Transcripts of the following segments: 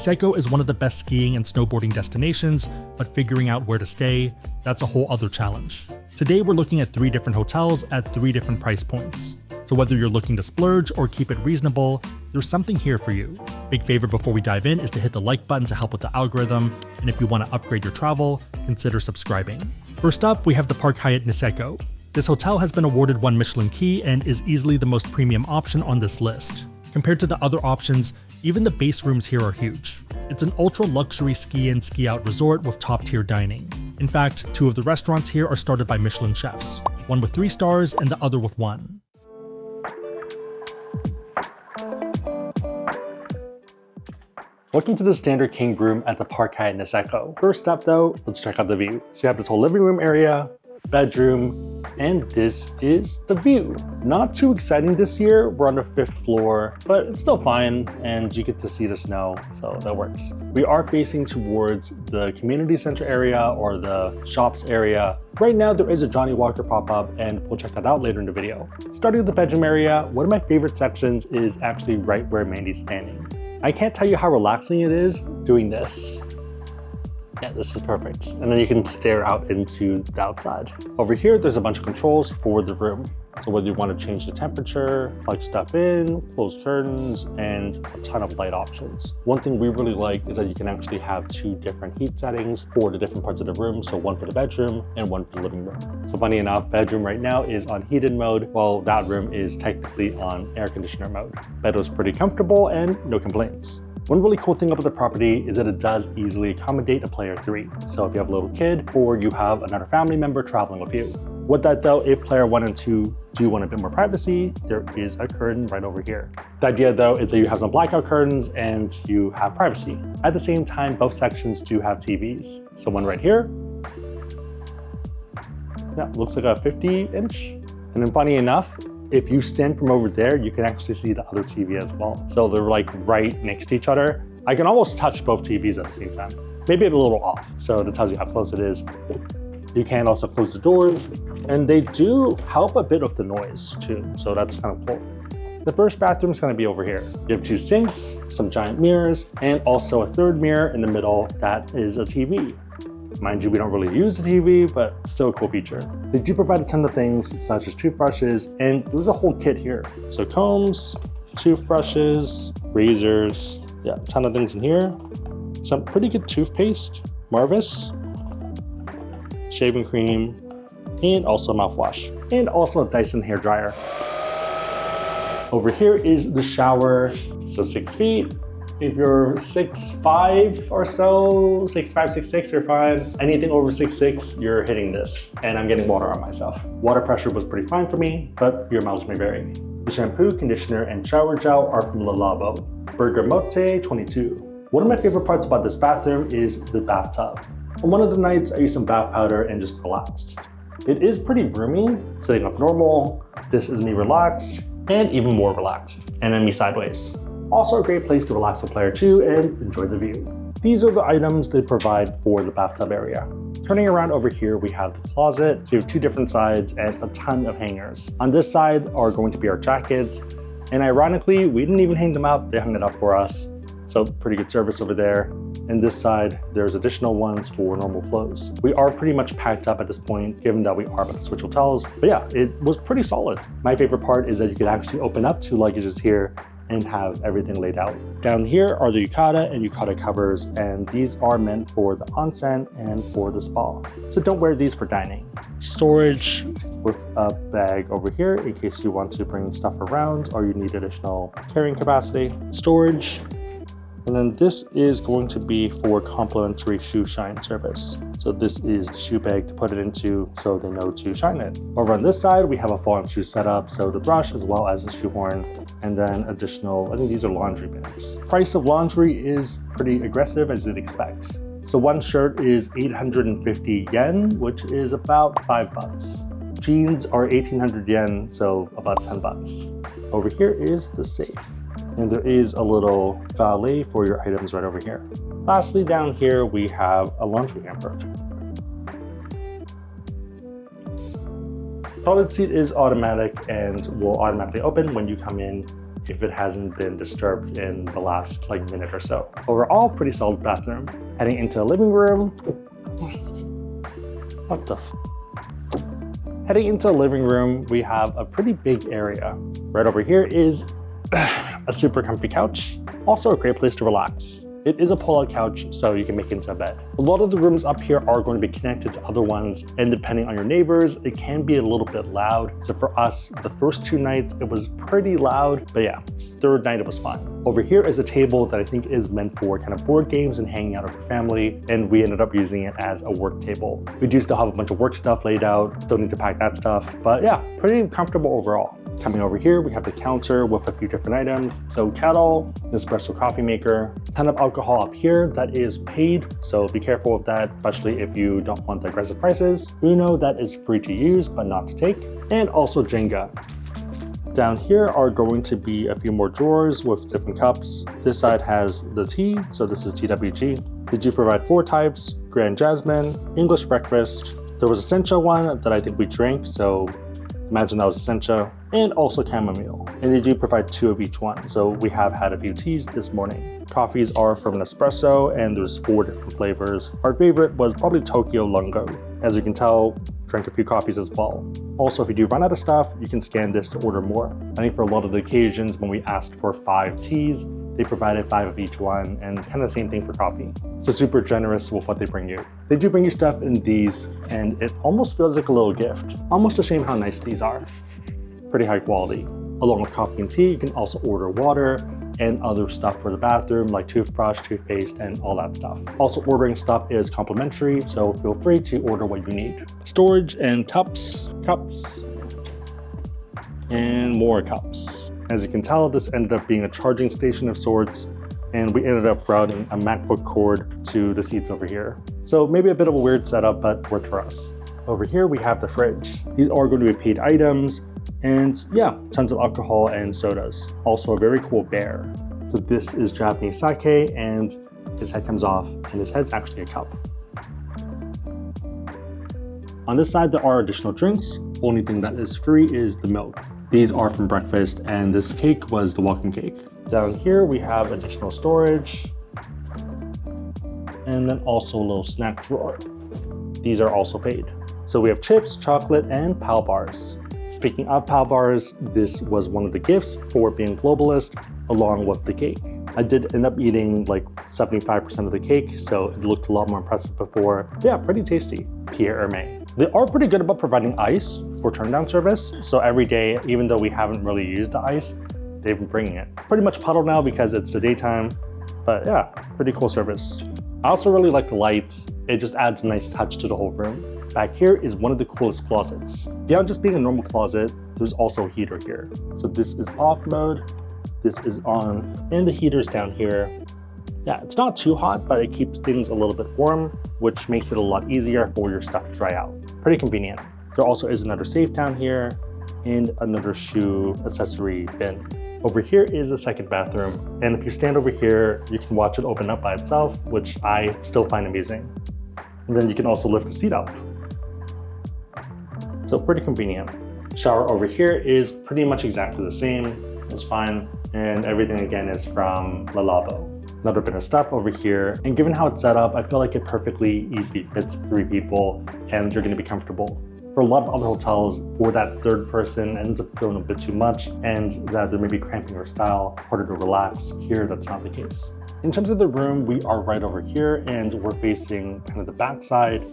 Niseko is one of the best skiing and snowboarding destinations, but figuring out where to stay, that's a whole other challenge. Today we're looking at 3 different hotels at 3 different price points. So whether you're looking to splurge or keep it reasonable, there's something here for you. Big favor before we dive in is to hit the like button to help with the algorithm, and if you want to upgrade your travel, consider subscribing. First up, we have the Park Hyatt Niseko. This hotel has been awarded 1 Michelin key and is easily the most premium option on this list. Compared to the other options, even the base rooms here are huge. It's an ultra-luxury ski-in, ski-out resort with top-tier dining. In fact, 2 of the restaurants here are started by Michelin chefs, one with 3 stars and the other with 1. Welcome to the standard king room at the Park Hyatt Niseko. First up though, let's check out the view. So you have this whole living room area, bedroom, and this is the view. Not too exciting this year, we're on the 5th floor, but it's still fine and you get to see the snow, so that works. We are facing towards the community center area or the shops area. Right now there is a Johnny Walker pop-up and we'll check that out later in the video. Starting with the bedroom area, one of my favorite sections is actually right where Mandy's standing. I can't tell you how relaxing it is doing this. Yeah, this is perfect. And then you can stare out into the outside. Over here, there's a bunch of controls for the room. So whether you want to change the temperature, plug stuff in, close curtains, and a ton of light options. One thing we really like is that you can actually have 2 different heat settings for the different parts of the room. So one for the bedroom and one for the living room. So funny enough, bedroom right now is on heated mode, while that room is technically on air conditioner mode. Bed was pretty comfortable and no complaints. One really cool thing about the property is that it does easily accommodate a player 3. So if you have a little kid or you have another family member traveling with you. With that though, if player 1 and 2 do want a bit more privacy, there is a curtain right over here. The idea though is that you have some blackout curtains and you have privacy. At the same time, both sections do have TVs. So one right here, yeah, looks like a 50-inch. And then funny enough, if you stand from over there, you can actually see the other TV as well. So they're like right next to each other. I can almost touch both TVs at the same time. Maybe a little off, so that tells you how close it is. You can also close the doors, and they do help a bit of the noise too, so that's kind of cool. The first bathroom is going to be over here. You have 2 sinks, some giant mirrors, and also a 3rd mirror in the middle that is a TV. Mind you, we don't really use the TV, but still a cool feature. They do provide a ton of things such as toothbrushes, and there's a whole kit here. So combs, toothbrushes, razors, yeah, a ton of things in here. Some pretty good toothpaste, Marvis, shaving cream, and also mouthwash, and also a Dyson hairdryer. Over here is the shower, so 6 feet. If you're 6'5" or so, 6'5", 6'6", you're fine. Anything over 6'6", you're hitting this. And I'm getting water on myself. Water pressure was pretty fine for me, but your mileage may vary. The shampoo, conditioner, and shower gel are from Le Labo. Bergamote 22. One of my favorite parts about this bathroom is the bathtub. On one of the nights, I used some bath powder and just relaxed. It is pretty roomy, sitting up normal. This is me relaxed, and even more relaxed. And then me sideways. Also a great place to relax a player 2 and enjoy the view. These are the items they provide for the bathtub area. Turning around over here, we have the closet. So you have 2 different sides and a ton of hangers. On this side are going to be our jackets. And ironically, we didn't even hang them out, they hung it up for us. So pretty good service over there. And this side, there's additional ones for normal clothes. We are pretty much packed up at this point, given that we are about to switch hotels. But yeah, it was pretty solid. My favorite part is that you can actually open up 2 luggages here and have everything laid out. Down here are the yukata and yukata covers, and these are meant for the onsen and for the spa. So don't wear these for dining. Storage with a bag over here in case you want to bring stuff around or you need additional carrying capacity. Storage. And then this is going to be for complimentary shoe shine service. So this is the shoe bag to put it into so they know to shine it. Over on this side, we have a fall-on shoe setup, so the brush as well as the shoehorn, and then additional, I think these are laundry bags. Price of laundry is pretty aggressive as you'd expect. So one shirt is 850 yen, which is about $5. Jeans are 1800 yen, so about 10 bucks. Over here is the safe. And there is a little valet for your items right over here. Lastly, down here, we have a laundry hamper. Toilet seat is automatic and will automatically open when you come in if it hasn't been disturbed in the last like minute or so. Overall, pretty solid bathroom. Heading into the living room. What the f? Heading into the living room, we have a pretty big area. Right over here is a super comfy couch. Also a great place to relax. It is a pull-out couch, so you can make it into a bed. A lot of the rooms up here are going to be connected to other ones, and depending on your neighbors, it can be a little bit loud. So for us, the first 2 nights, it was pretty loud, but yeah, this 3rd night it was fun. Over here is a table that I think is meant for kind of board games and hanging out with your family, and we ended up using it as a work table. We do still have a bunch of work stuff laid out, still need to pack that stuff, but yeah, pretty comfortable overall. Coming over here, we have the counter with a few different items. So kettle, espresso coffee maker, ton of alcohol up here that is paid. So be careful of that, especially if you don't want the aggressive prices. Uno, that is free to use, but not to take. And also Jenga. Down here are going to be a few more drawers with different cups. This side has the tea, so this is TWG. They do provide 4 types, Grand Jasmine, English Breakfast. There was a Sencha one that I think we drank, so imagine that was a Sencha, and also chamomile. And they do provide 2 of each one, so we have had a few teas this morning. Coffees are from Nespresso, and there's 4 different flavors. Our favorite was probably Tokyo Lungo. As you can tell, drank a few coffees as well. Also, if you do run out of stuff, you can scan this to order more. I think for a lot of the occasions when we asked for 5 teas, they provided 5 of each one, and kind of the same thing for coffee. So super generous with what they bring you. They do bring you stuff in these, and it almost feels like a little gift. Almost a shame how nice these are. Pretty high quality. Along with coffee and tea, you can also order water and other stuff for the bathroom like toothbrush, toothpaste, and all that stuff. Also, ordering stuff is complimentary, so feel free to order what you need. Storage and cups, and more cups. As you can tell, this ended up being a charging station of sorts, and we ended up routing a MacBook cord to the seats over here. So maybe a bit of a weird setup, but worked for us. Over here, we have the fridge. These are going to be paid items, and yeah, tons of alcohol and sodas. Also a very cool bear. So this is Japanese sake, and his head comes off, and his head's actually a cup. On this side, there are additional drinks. Only thing that is free is the milk. These are from breakfast, and this cake was the welcome cake. Down here, we have additional storage, and then also a little snack drawer. These are also paid. So we have chips, chocolate, and Pal bars. Speaking of Pal bars, this was one of the gifts for being globalist, along with the cake. I did end up eating like 75% of the cake, so it looked a lot more impressive before. Yeah, pretty tasty. Pierre Hermé. They are pretty good about providing ice for turndown service, so every day, even though we haven't really used the ice, they've been bringing it. Pretty much puddle now because it's the daytime, but yeah, pretty cool service. I also really like the lights. It just adds a nice touch to the whole room. Back here is one of the coolest closets. Beyond just being a normal closet, there's also a heater here. So this is off mode, this is on, and the heater's down here. Yeah, it's not too hot, but it keeps things a little bit warm, which makes it a lot easier for your stuff to dry out. Pretty convenient. There also is another safe down here and another shoe accessory bin. Over here is the second bathroom, and if you stand over here, you can watch it open up by itself, which I still find amusing. And then you can also lift the seat up. So pretty convenient. Shower over here is pretty much exactly the same. It's fine, and everything again is from Le Labo. Another bit of stuff over here, and given how it's set up, I feel like it perfectly easily fits 3 people, and you're going to be comfortable. For a lot of other hotels, for that third person, it ends up feeling a bit too much, and that there may be cramping your style, harder to relax. Here, that's not the case. In terms of the room, we are right over here, and we're facing kind of the back side.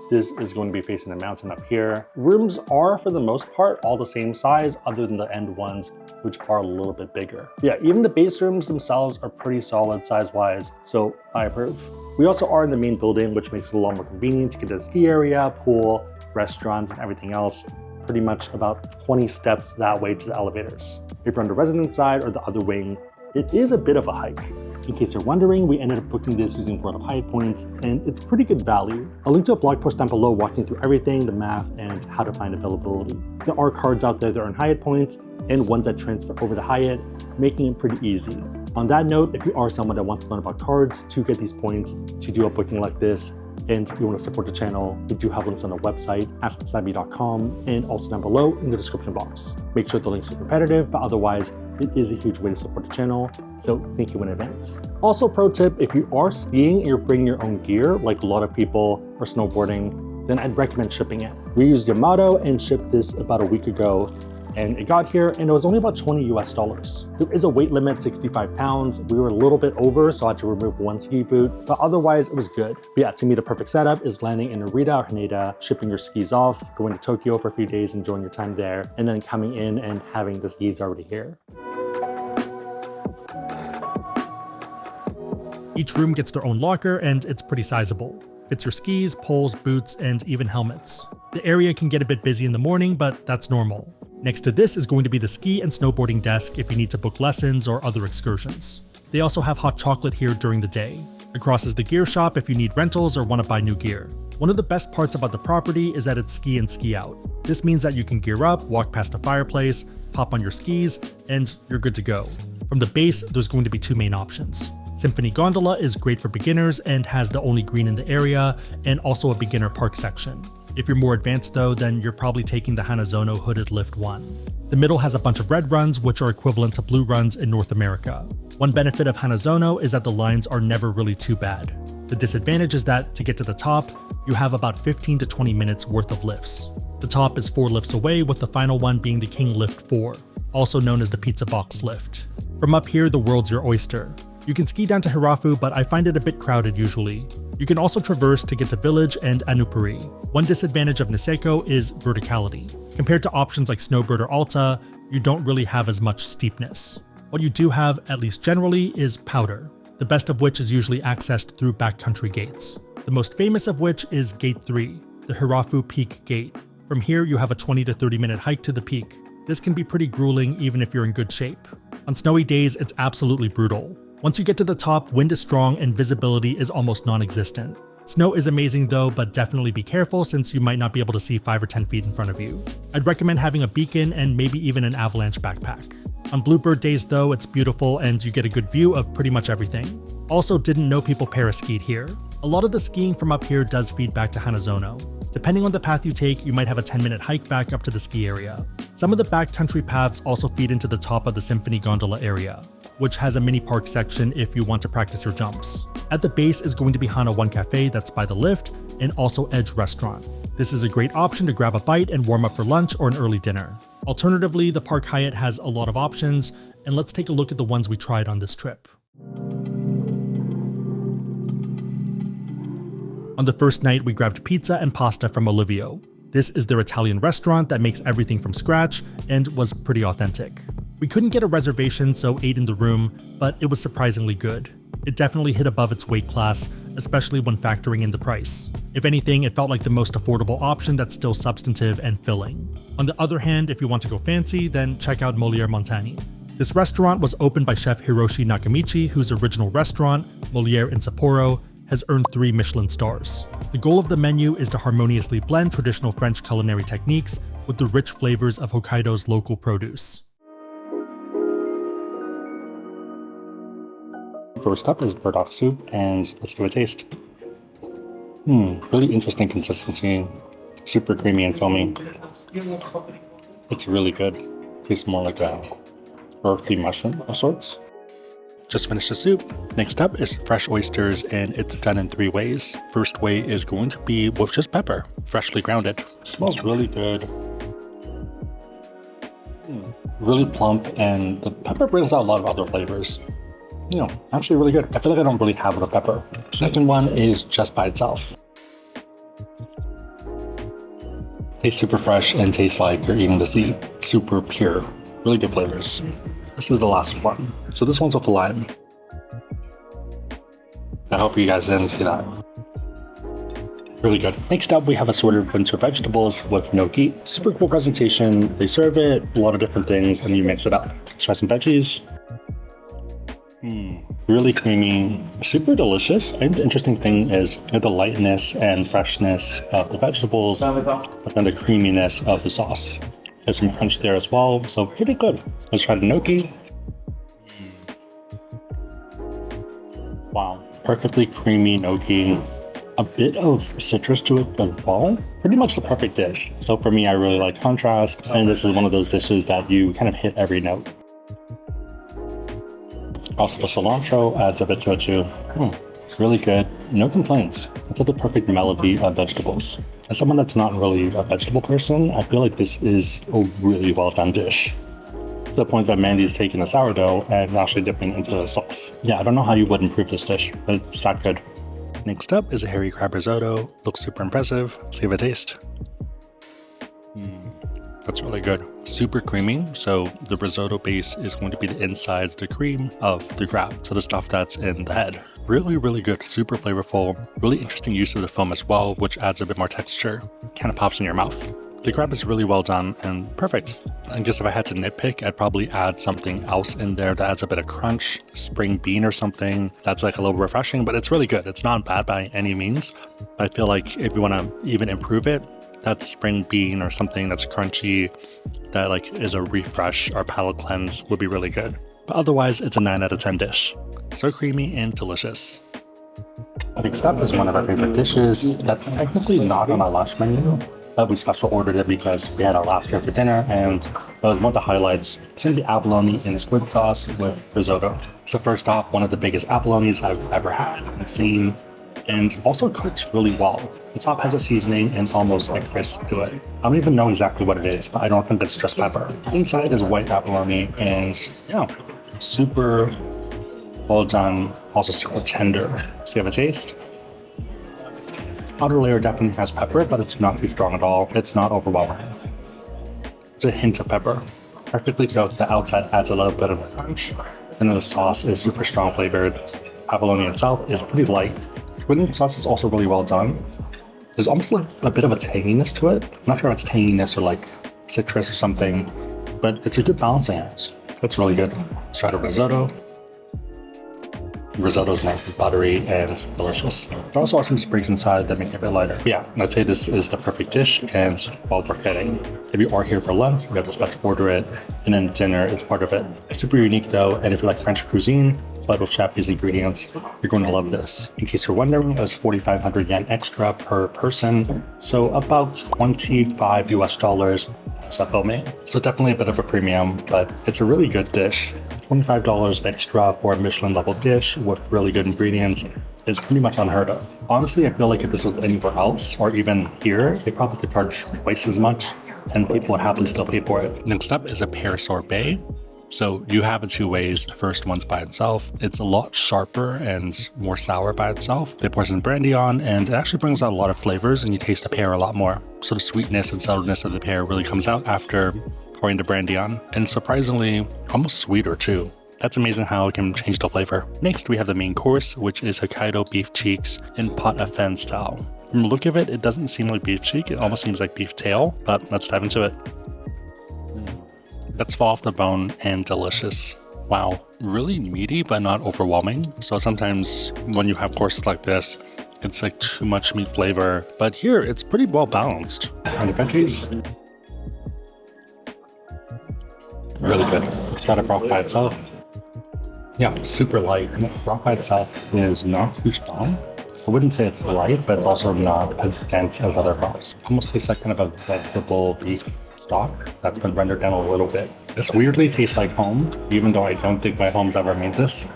This is going to be facing a mountain up here. Rooms are, for the most part, all the same size, other than the end ones, which are a little bit bigger. Yeah, even the base rooms themselves are pretty solid size-wise, so I approve. We also are in the main building, which makes it a lot more convenient to get to the ski area, pool, restaurants, and everything else. Pretty much about 20 steps that way to the elevators. If you're on the resident side or the other wing, it is a bit of a hike. In case you're wondering, we ended up booking this using a lot of Hyatt points, and it's pretty good value. I'll link to a blog post down below walking through everything, the math, and how to find availability. There are cards out there that earn Hyatt points, and ones that transfer over to Hyatt, making it pretty easy. On that note, if you are someone that wants to learn about cards to get these points to do a booking like this, and if you want to support the channel, we do have links on our website, asksabby.com, and also down below in the description box. Make sure the links are competitive, but otherwise, it is a huge way to support the channel, so thank you in advance. Also, pro tip, if you are skiing and you're bringing your own gear, like a lot of people are snowboarding, then I'd recommend shipping it. We used Yamato and shipped this about a week ago, and it got here and it was only about $20 US. There is a weight limit, 65 pounds. We were a little bit over, so I had to remove one ski boot, but otherwise it was good. But yeah, to me, the perfect setup is landing in Narita or Hinode, shipping your skis off, going to Tokyo for a few days, enjoying your time there, and then coming in and having the skis already here. Each room gets their own locker and it's pretty sizable. Fits your skis, poles, boots, and even helmets. The area can get a bit busy in the morning, but that's normal. Next to this is going to be the ski and snowboarding desk if you need to book lessons or other excursions. They also have hot chocolate here during the day. Across is the gear shop if you need rentals or want to buy new gear. One of the best parts about the property is that it's ski in, ski out. This means that you can gear up, walk past a fireplace, pop on your skis, and you're good to go. From the base, there's going to be two main options. Symphony Gondola is great for beginners and has the only green in the area, and also a beginner park section. If you're more advanced though, then you're probably taking the Hanazono Hooded Lift 1. The middle has a bunch of red runs, which are equivalent to blue runs in North America. One benefit of Hanazono is that the lines are never really too bad. The disadvantage is that to get to the top, you have about 15 to 20 minutes worth of lifts. The top is 4 lifts away, with the final one being the King Lift 4, also known as the Pizza Box Lift. From up here, the world's your oyster. You can ski down to Hirafu, but I find it a bit crowded usually. You can also traverse to get to Village and Anupuri. One disadvantage of Niseko is verticality. Compared to options like Snowbird or Alta, you don't really have as much steepness. What you do have, at least generally, is powder, the best of which is usually accessed through backcountry gates. The most famous of which is Gate 3, the Hirafu Peak Gate. From here, you have a 20 to 30 minute hike to the peak. This can be pretty grueling even if you're in good shape. On snowy days, it's absolutely brutal. Once you get to the top, wind is strong and visibility is almost non-existent. Snow is amazing though, but definitely be careful since you might not be able to see 5 or 10 feet in front of you. I'd recommend having a beacon and maybe even an avalanche backpack. On Bluebird days though, it's beautiful and you get a good view of pretty much everything. Also, didn't know people paraskied here. A lot of the skiing from up here does feed back to Hanazono. Depending on the path you take, you might have a 10-minute hike back up to the ski area. Some of the backcountry paths also feed into the top of the Symphony Gondola area, which has a mini park section if you want to practice your jumps. At the base is going to be Hana 1 Cafe that's by the lift, and also Edge Restaurant. This is a great option to grab a bite and warm up for lunch or an early dinner. Alternatively, the Park Hyatt has a lot of options, and let's take a look at the ones we tried on this trip. On the first night, we grabbed pizza and pasta from Olivio. This is their Italian restaurant that makes everything from scratch and was pretty authentic. We couldn't get a reservation, so ate in the room, but it was surprisingly good. It definitely hit above its weight class, especially when factoring in the price. If anything, it felt like the most affordable option that's still substantive and filling. On the other hand, if you want to go fancy, then check out Moliere Montani. This restaurant was opened by chef Hiroshi Nakamichi, whose original restaurant, Moliere in Sapporo, has earned 3 Michelin stars. The goal of the menu is to harmoniously blend traditional French culinary techniques with the rich flavors of Hokkaido's local produce. First up is burdock soup, and let's give it a taste. Really interesting consistency. Super creamy and foamy. It's really good. Tastes more like a earthy mushroom of sorts. Just finished the soup. Next up is fresh oysters, and it's done in 3 ways. First way is going to be with just pepper, freshly grounded. Smells really good. Really plump, and the pepper brings out a lot of other flavors. You know, actually really good. I feel like I don't really have the pepper. Second one is just by itself. Tastes super fresh and tastes like you're eating the sea. Super pure. Really good flavors. This is the last one. So this one's with the lime. I hope you guys didn't see that. Really good. Next up, we have assorted winter vegetables with gnocchi. Super cool presentation. They serve it, a lot of different things, and you mix it up. Let's try some veggies. Really creamy, super delicious. I think the interesting thing is the lightness and freshness of the vegetables, but then the creaminess of the sauce. There's some crunch there as well, so pretty good. Let's try the gnocchi. Wow, perfectly creamy gnocchi. a bit of citrus to it as well. Pretty much the perfect dish. So for me, I really like contrast, and this is one of those dishes that you kind of hit every note. Also, the cilantro adds a bit to it too. It's really good. No complaints. It's like the perfect melody of vegetables. As someone that's not really a vegetable person, I feel like this is a really well done dish. To the point that Mandy's taking the sourdough and actually dipping into the sauce. Yeah, I don't know how you would improve this dish, but it's that good. Next up is a hairy crab risotto. Looks super impressive. Let's give it a taste. That's really good. Super creamy, so the risotto base is going to be the insides, the cream of the crab. So the stuff that's in the head. Really, really good. Super flavorful. Really interesting use of the foam as well, which adds a bit more texture. Kind of pops in your mouth. The crab is really well done and perfect. I guess if I had to nitpick, I'd probably add something else in there that adds a bit of crunch, spring bean or something. That's like a little refreshing, but it's really good. It's not bad by any means. I feel like if you want to even improve it, that spring bean or something that's crunchy, that like is a refresh or palate cleanse would be really good. But otherwise, it's a 9 out of 10 dish. So creamy and delicious. Next up is one of our favorite dishes that's technically not on our lunch menu, but we special ordered it because we had it last year for dinner, and it was one of the highlights. It's going to be abalone in squid sauce with risotto. So first off, one of the biggest abalones I've ever had and seen, and also cooked really well. The top has a seasoning and almost a crisp to it. I don't even know exactly what it is, but I don't think it's just pepper. Inside is white abalone, and yeah, super well done, also super tender. So you have a taste? Outer layer definitely has pepper, but it's not too strong at all. It's not overwhelming. It's a hint of pepper. Perfectly cooked, the outside adds a little bit of a crunch, and then the sauce is super strong flavored. Abalone itself is pretty light. Squid sauce is also really well done. There's almost like a bit of a tanginess to it. I'm not sure if it's tanginess or like citrus or something, but it's a good balancing act. It's really good. Let's try the risotto. Risotto's nice and buttery and delicious. There also are some sprigs inside that make it a bit lighter. But yeah, I'd say this is the perfect dish and well worth getting. If you are here for lunch, we have to special order it, and then dinner is part of it. It's super unique though, and if you like French cuisine, but with Japanese ingredients, you're going to love this. In case you're wondering, it was 4,500 yen extra per person, so about 25 US dollars. So definitely a bit of a premium, but it's a really good dish. $25 extra for a Michelin level dish with really good ingredients is pretty much unheard of. Honestly, I feel like if this was anywhere else or even here, they probably could charge twice as much and people would happily still pay for it. Next up is a pear sorbet. So you have it two ways. The first one's by itself. It's a lot sharper and more sour by itself. They pour some brandy on and it actually brings out a lot of flavors and you taste the pear a lot more. So the sweetness and subtleness of the pear really comes out after pouring the brandy on. And surprisingly, almost sweeter too. That's amazing how it can change the flavor. Next, we have the main course, which is Hokkaido beef cheeks in pot au fin style. From the look of it, it doesn't seem like beef cheek. It almost seems like beef tail, but let's dive into it. That's fall off the bone and delicious. Wow, really meaty, but not overwhelming. So sometimes when you have courses like this, it's like too much meat flavor, but here it's pretty well balanced. And the veggies. Really good. Try the broth by itself. Yeah, super light. The broth by itself is not too strong. I wouldn't say it's light, but it's also not as dense as other broths. Almost tastes like kind of a vegetable beef stock that's been rendered down a little bit. This weirdly tastes like home, even though I don't think my home's ever made this.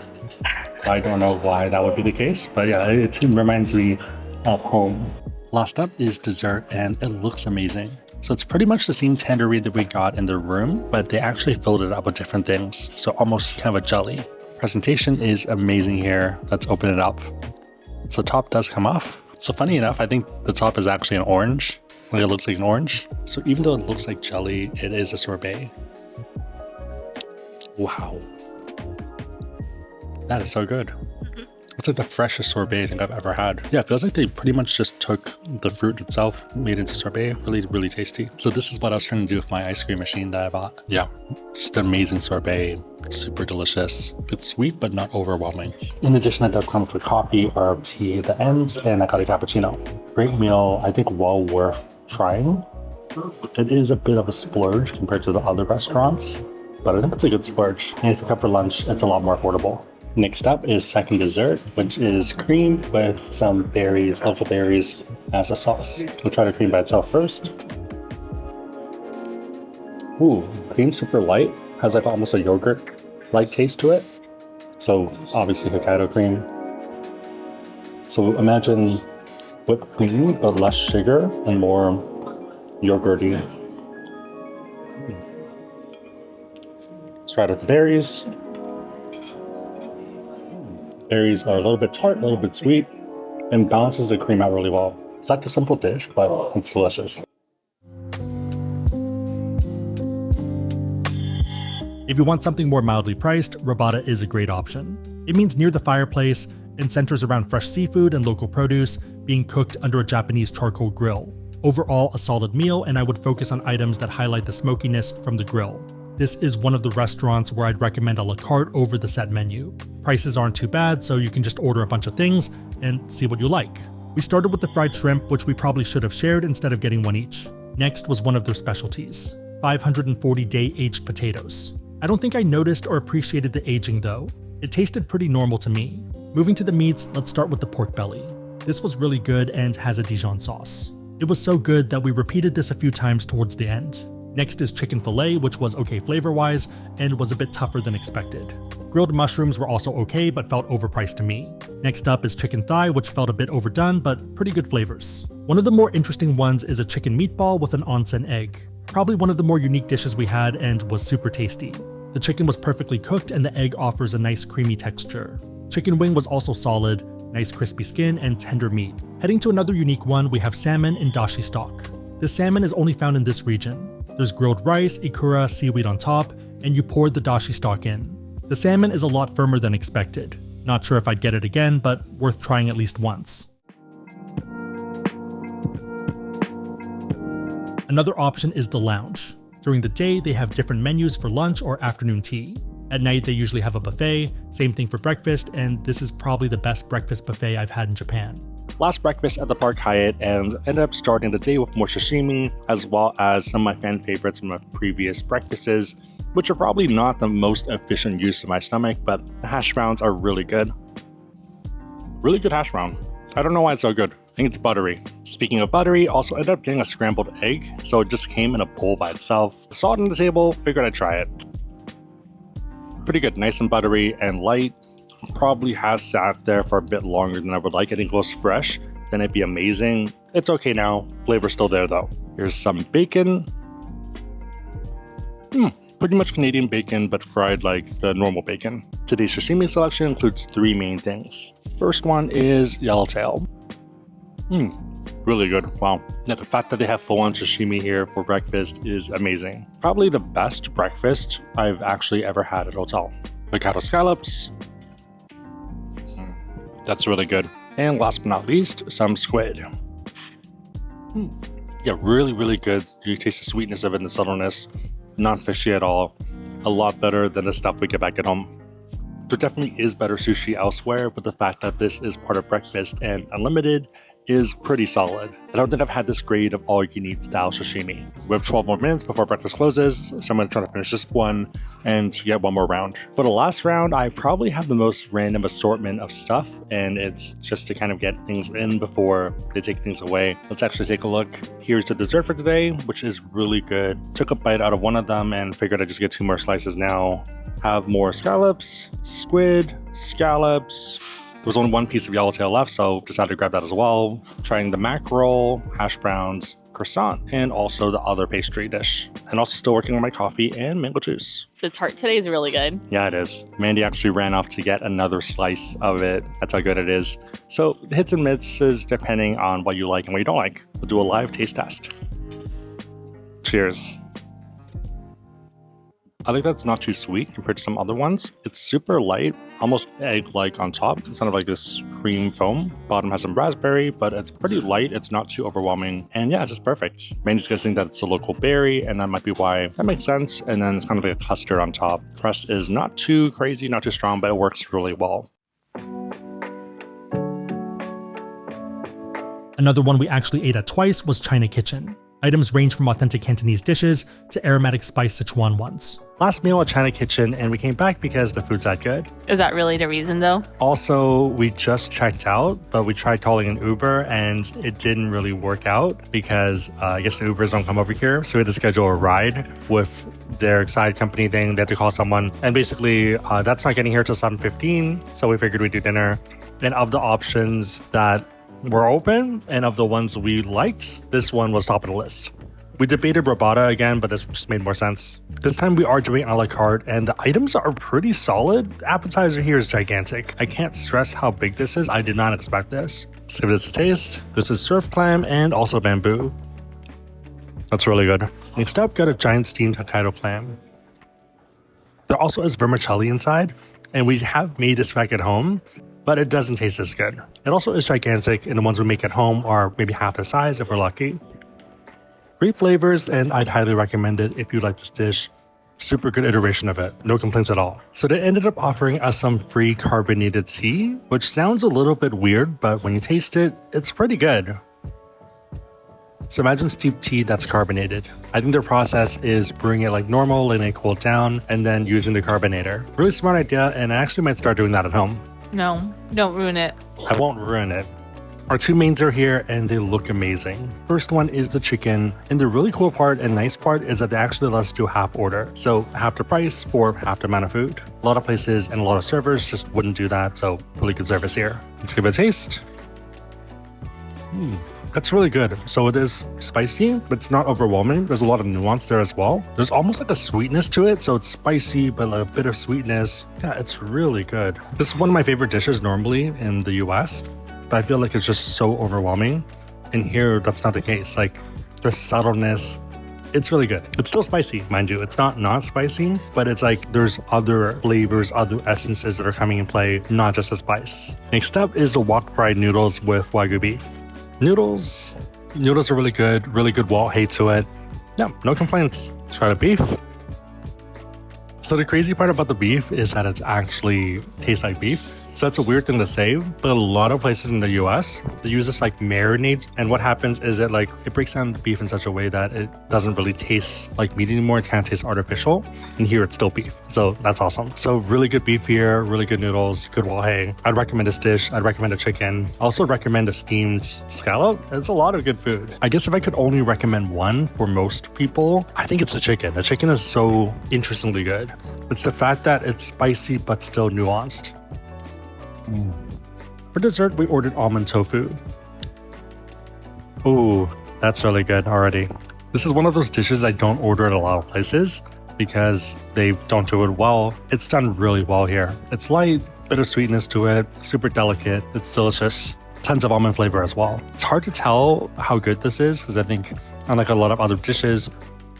So I don't know why that would be the case, but yeah, it reminds me of home. Last up is dessert, and it looks amazing. So it's pretty much the same tandoori that we got in the room, but they actually filled it up with different things. So almost kind of a jelly. Presentation is amazing here. Let's open it up. So top does come off. So funny enough, I think the top is actually an orange. Like it looks like an orange. So even though it looks like jelly, it is a sorbet. Wow. That is so good. It's like the freshest sorbet I think I've ever had. Yeah, it feels like they pretty much just took the fruit itself, made it into sorbet. Really, really tasty. So this is what I was trying to do with my ice cream machine that I bought. Yeah, just an amazing sorbet. Super delicious. It's sweet, but not overwhelming. In addition, it does come with coffee or tea at the end, and I got a cappuccino. Great meal, I think well worth trying. It is a bit of a splurge compared to the other restaurants, but I think it's a good splurge. And if you come for lunch, it's a lot more affordable. Next up is second dessert, which is cream with some berries, local berries, as a sauce. We'll try the cream by itself first. Ooh, cream super light, has like almost a yogurt-like taste to it. So obviously Hokkaido cream. So imagine whipped cream, but less sugar and more yogurty. Let's try it with the berries. Berries are a little bit tart, a little bit sweet, and balances the cream out really well. It's like a simple dish, but it's delicious. If you want something more mildly priced, Robata is a great option. It means near the fireplace and centers around fresh seafood and local produce being cooked under a Japanese charcoal grill. Overall, a solid meal, and I would focus on items that highlight the smokiness from the grill. This is one of the restaurants where I'd recommend a la carte over the set menu. Prices aren't too bad, so you can just order a bunch of things and see what you like. We started with the fried shrimp, which we probably should have shared instead of getting one each. Next was one of their specialties, 540-day aged potatoes. I don't think I noticed or appreciated the aging though. It tasted pretty normal to me. Moving to the meats, let's start with the pork belly. This was really good and has a Dijon sauce. It was so good that we repeated this a few times towards the end. Next is chicken fillet, which was okay flavor-wise and was a bit tougher than expected. Grilled mushrooms were also okay, but felt overpriced to me. Next up is chicken thigh, which felt a bit overdone, but pretty good flavors. One of the more interesting ones is a chicken meatball with an onsen egg. Probably one of the more unique dishes we had and was super tasty. The chicken was perfectly cooked and the egg offers a nice creamy texture. Chicken wing was also solid, nice crispy skin and tender meat. Heading to another unique one, we have salmon in dashi stock. The salmon is only found in this region. There's grilled rice, ikura, seaweed on top, and you pour the dashi stock in. The salmon is a lot firmer than expected. Not sure if I'd get it again, but worth trying at least once. Another option is the lounge. During the day, they have different menus for lunch or afternoon tea. At night, they usually have a buffet, same thing for breakfast, and this is probably the best breakfast buffet I've had in Japan. Last breakfast at the Park Hyatt and ended up starting the day with more sashimi, as well as some of my fan favorites from my previous breakfasts, which are probably not the most efficient use of my stomach, but the hash browns are really good. Really good hash brown. I don't know why it's so good. I think it's buttery. Speaking of buttery, also ended up getting a scrambled egg, so it just came in a bowl by itself. Saw it on the table, figured I'd try it. Pretty good, nice and buttery and light. Probably has sat there for a bit longer than I would like. I think it was fresh, then it'd be amazing. It's okay now, flavor's still there though. Here's some bacon. Pretty much Canadian bacon, but fried like the normal bacon. Today's sashimi selection includes 3 main things. First one is yellowtail. Really good, wow. Yeah, the fact that they have full-on sashimi here for breakfast is amazing. Probably the best breakfast I've actually ever had at a hotel. Avocado scallops. That's really good. And last but not least, some squid. Yeah, really good. You taste the sweetness of it and the subtleness. Not fishy at all. A lot better than the stuff we get back at home. There definitely is better sushi elsewhere, but the fact that this is part of breakfast and unlimited is pretty solid. I don't think I've had this grade of all-you-can-eat style sashimi. We have 12 more minutes before breakfast closes, so I'm going to try to finish this one and get one more round. For the last round, I probably have the most random assortment of stuff, and it's just to kind of get things in before they take things away. Let's actually take a look. Here's the dessert for today, which is really good. Took a bite out of one of them and figured I'd just get 2 more slices now. Have more scallops, squid, scallops. There was only 1 piece of yellowtail left, so decided to grab that as well. Trying the mackerel, hash browns, croissant, and also the other pastry dish. And also still working on my coffee and mango juice. The tart today is really good. Yeah, it is. Mandy actually ran off to get another slice of it. That's how good it is. So hits and misses depending on what you like and what you don't like. We'll do a live taste test. Cheers. I think that's not too sweet compared to some other ones. It's super light, almost egg-like on top. It's kind of like this cream foam. Bottom has some raspberry, but it's pretty light. It's not too overwhelming. And yeah, just perfect. Mandy's guessing that it's a local berry, and that might be why that makes sense. And then it's kind of like a custard on top. Crust is not too crazy, not too strong, but it works really well. Another one we actually ate at twice was China Kitchen. Items range from authentic Cantonese dishes to aromatic spiced Sichuan ones. Last meal at China Kitchen, and we came back because the food's that good. Is that really the reason though? Also, we just checked out, but we tried calling an Uber and it didn't really work out because I guess the Ubers don't come over here. So we had to schedule a ride with their side company thing. They had to call someone. And basically, that's not getting here till 7:15. So we figured we'd do dinner. And of the options that were open and of the ones we liked, this one was top of the list. We debated Robata again, but this just made more sense. This time we are doing a la carte, and the items are pretty solid. The appetizer here is gigantic. I can't stress how big this is. I did not expect this. Let's give this a taste. This is surf clam and also bamboo. That's really good. Next up, got a giant steamed Hokkaido clam. There also is vermicelli inside, and we have made this back at home, but it doesn't taste as good. It also is gigantic, and the ones we make at home are maybe half the size if we're lucky. Great flavors, and I'd highly recommend it if you like this dish. Super good iteration of it. No complaints at all. So they ended up offering us some free carbonated tea, which sounds a little bit weird, but when you taste it, it's pretty good. So imagine steeped tea that's carbonated. I think their process is brewing it like normal, letting it cool down, and then using the carbonator. Really smart idea, and I actually might start doing that at home. No, don't ruin it. I won't ruin it. Our two mains are here and they look amazing. First one is the chicken, and the really cool part and nice part is that they actually let us do half order. So half the price for half the amount of food. A lot of places and a lot of servers just wouldn't do that, so really good service here. Let's give it a taste. That's really good. So it is spicy, but it's not overwhelming. There's a lot of nuance there as well. There's almost like a sweetness to it, so it's spicy, but like a bit of sweetness. Yeah, it's really good. This is one of my favorite dishes normally in the US, but I feel like it's just so overwhelming. And here, that's not the case. Like, the subtleness, it's really good. It's still spicy, mind you. It's not spicy, but it's like there's other flavors, other essences that are coming in play, not just the spice. Next up is the wok fried noodles with Wagyu beef. Noodles are really good wall hate to it. Yeah, no complaints. Try the beef. So the crazy part about the beef is that it actually tastes like beef. So that's a weird thing to say, but a lot of places in the US, they use this like marinades, and what happens is it breaks down the beef in such a way that it doesn't really taste like meat anymore. It kind of tastes artificial, and here it's still beef. So that's awesome. So really good beef here, really good noodles, good wahe. I'd recommend this dish. I'd recommend a chicken. Also recommend a steamed scallop. It's a lot of good food. I guess if I could only recommend one for most people, I think it's the chicken. The chicken is so interestingly good. It's the fact that it's spicy but still nuanced. For dessert, we ordered almond tofu. Ooh, that's really good already. This is one of those dishes I don't order at a lot of places because they don't do it well. It's done really well here. It's light, bit of sweetness to it, super delicate, it's delicious. Tons of almond flavor as well. It's hard to tell how good this is because I think, unlike a lot of other dishes,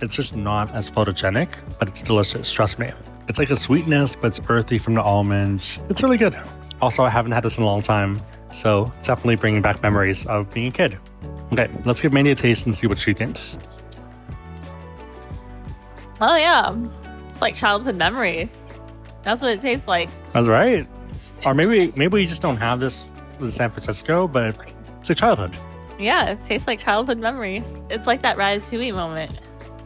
it's just not as photogenic, but it's delicious, trust me. It's like a sweetness, but it's earthy from the almonds. It's really good. Also, I haven't had this in a long time, so it's definitely bringing back memories of being a kid. Okay, let's give Mandy a taste and see what she thinks. Oh yeah, it's like childhood memories. That's what it tastes like. That's right. Or maybe we just don't have this in San Francisco, but it's a childhood. Yeah, it tastes like childhood memories. It's like that Ratatouille moment,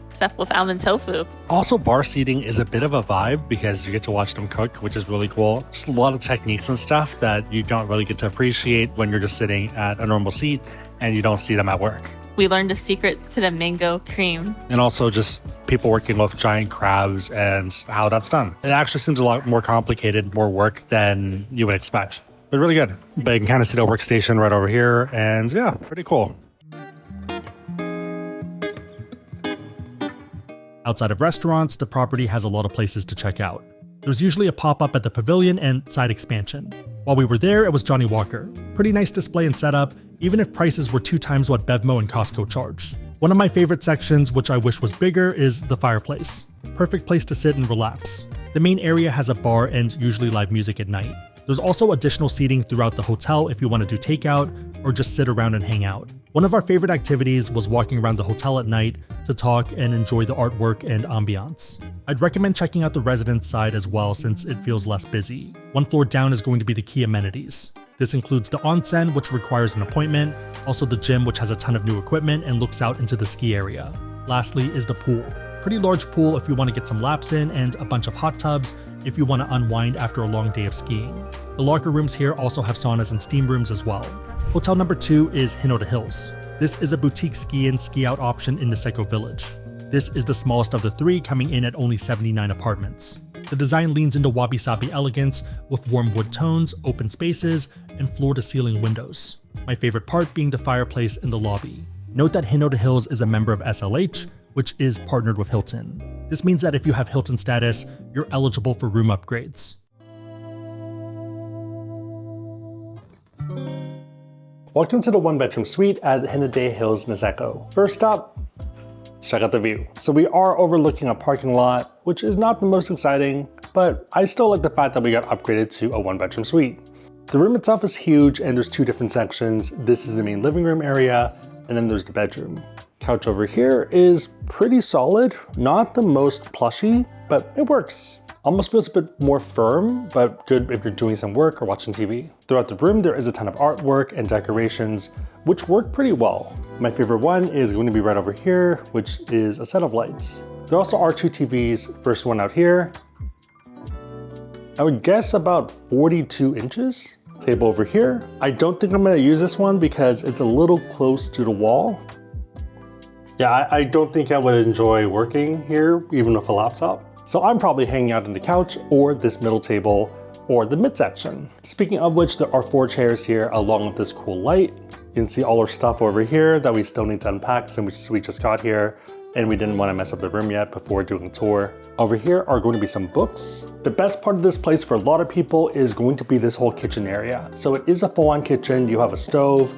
except with almond tofu. Also, bar seating is a bit of a vibe because you get to watch them cook, which is really cool. Just a lot of techniques and stuff that you don't really get to appreciate when you're just sitting at a normal seat and you don't see them at work. We learned a secret to the mango cream. And also just people working with giant crabs and how that's done. It actually seems a lot more complicated, more work than you would expect. But really good. But you can kind of see the workstation right over here, and yeah, pretty cool. Outside of restaurants, the property has a lot of places to check out. There's usually a pop-up at the pavilion and side expansion. While we were there, it was Johnny Walker. Pretty nice display and setup, even if prices were 2 times what Bevmo and Costco charge. One of my favorite sections, which I wish was bigger, is the fireplace. Perfect place to sit and relax. The main area has a bar and usually live music at night. There's also additional seating throughout the hotel if you want to do takeout or just sit around and hang out. One of our favorite activities was walking around the hotel at night to talk and enjoy the artwork and ambiance. I'd recommend checking out the residence side as well since it feels less busy. One floor down is going to be the key amenities. This includes the onsen, which requires an appointment, also the gym, which has a ton of new equipment and looks out into the ski area. Lastly is the pool. Pretty large pool if you want to get some laps in, and a bunch of hot tubs if you want to unwind after a long day of skiing. The locker rooms here also have saunas and steam rooms as well. Hotel number 2 is Hinode Hills. This is a boutique ski-in, ski-out option in Niseko Village. This is the smallest of the 3, coming in at only 79 apartments. The design leans into wabi-sabi elegance with warm wood tones, open spaces, and floor-to-ceiling windows. My favorite part being the fireplace in the lobby. Note that Hinode Hills is a member of SLH, which is partnered with Hilton. This means that if you have Hilton status, you're eligible for room upgrades. Welcome to the 1-bedroom suite at Hinode Hills, Niseko. First up, let's check out the view. So we are overlooking a parking lot, which is not the most exciting, but I still like the fact that we got upgraded to a 1-bedroom suite. The room itself is huge and there's 2 different sections. This is the main living room area, and then there's the bedroom. Couch over here is pretty solid, not the most plushy, but it works. Almost feels a bit more firm, but good if you're doing some work or watching TV. Throughout the room, there is a ton of artwork and decorations, which work pretty well. My favorite one is going to be right over here, which is a set of lights. There also are 2 TVs, first one out here. I would guess about 42 inches. Table over here. I don't think I'm gonna use this one because it's a little close to the wall. Yeah, I don't think I would enjoy working here, even with a laptop. So I'm probably hanging out on the couch or this middle table or the midsection. Speaking of which, there are 4 chairs here along with this cool light. You can see all our stuff over here that we still need to unpack since we just got here and we didn't want to mess up the room yet before doing a tour. Over here are going to be some books. The best part of this place for a lot of people is going to be this whole kitchen area. So it is a full-on kitchen. You have a stove,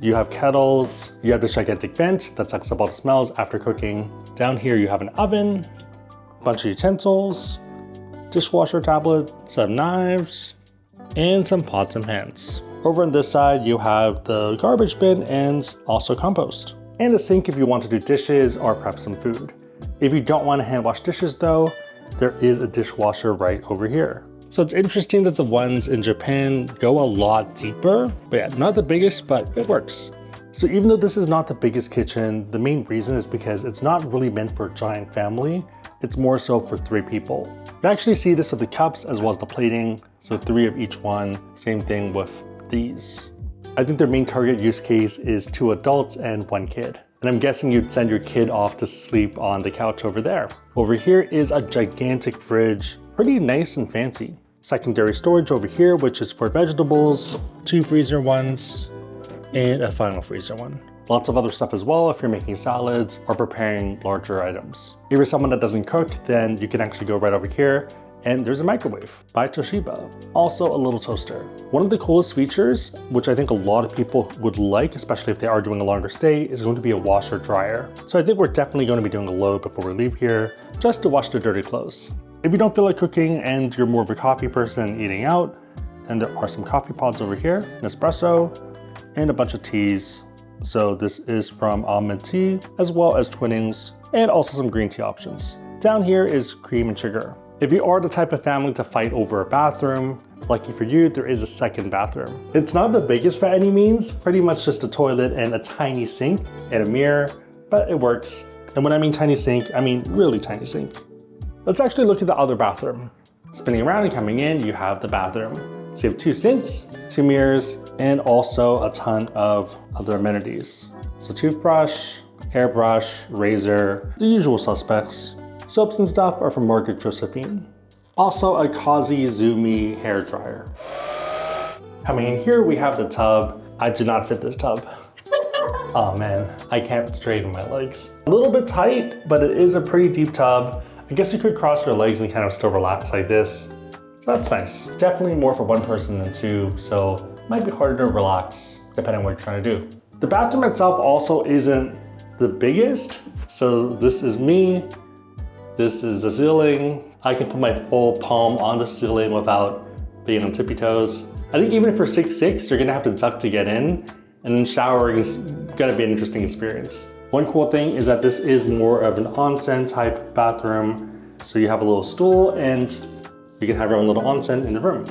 you have kettles, you have this gigantic vent that sucks up all the smells after cooking. Down here you have an oven, a bunch of utensils, dishwasher tablet, some knives, and some pots and pans. Over on this side you have the garbage bin and also compost. And a sink if you want to do dishes or prep some food. If you don't want to hand wash dishes though, there is a dishwasher right over here. So it's interesting that the ones in Japan go a lot deeper, but yeah, not the biggest, but it works. So even though this is not the biggest kitchen, the main reason is because it's not really meant for a giant family. It's more so for 3 people. You actually see this with the cups as well as the plating. So 3 of each one, same thing with these. I think their main target use case is 2 adults and 1 kid. And I'm guessing you'd send your kid off to sleep on the couch over there. Over here is a gigantic fridge, pretty nice and fancy. Secondary storage over here, which is for vegetables, 2 freezer ones, and a final freezer one. Lots of other stuff as well if you're making salads or preparing larger items. If you're someone that doesn't cook, then you can actually go right over here. And there's a microwave by Toshiba. Also a little toaster. One of the coolest features, which I think a lot of people would like, especially if they are doing a longer stay, is going to be a washer dryer. So I think we're definitely going to be doing a load before we leave here, just to wash the dirty clothes. If you don't feel like cooking and you're more of a coffee person and eating out, then there are some coffee pods over here, an espresso, and a bunch of teas. So this is from almond tea, as well as Twinings, and also some green tea options. Down here is cream and sugar. If you are the type of family to fight over a bathroom, lucky for you, there is a second bathroom. It's not the biggest by any means, pretty much just a toilet and a tiny sink and a mirror, but it works. And when I mean tiny sink, I mean really tiny sink. Let's actually look at the other bathroom. Spinning around and coming in, you have the bathroom. So you have 2 sinks, 2 mirrors, and also a ton of other amenities. So toothbrush, hairbrush, razor, the usual suspects. Soaps and stuff are from Margaret Josephine. Also a Kazi Zumi hair dryer. Coming in here, we have the tub. I did not fit this tub. Oh man, I can't straighten my legs. A little bit tight, but it is a pretty deep tub. I guess you could cross your legs and kind of still relax like this. So that's nice. Definitely more for 1 person than 2, so it might be harder to relax depending on what you're trying to do. The bathroom itself also isn't the biggest. So this is me. This is the ceiling. I can put my full palm on the ceiling without being on tippy toes. I think even if you're 6'6", you're gonna have to duck to get in, and then showering is gonna be an interesting experience. One cool thing is that this is more of an onsen type bathroom. So you have a little stool and you can have your own little onsen in the room.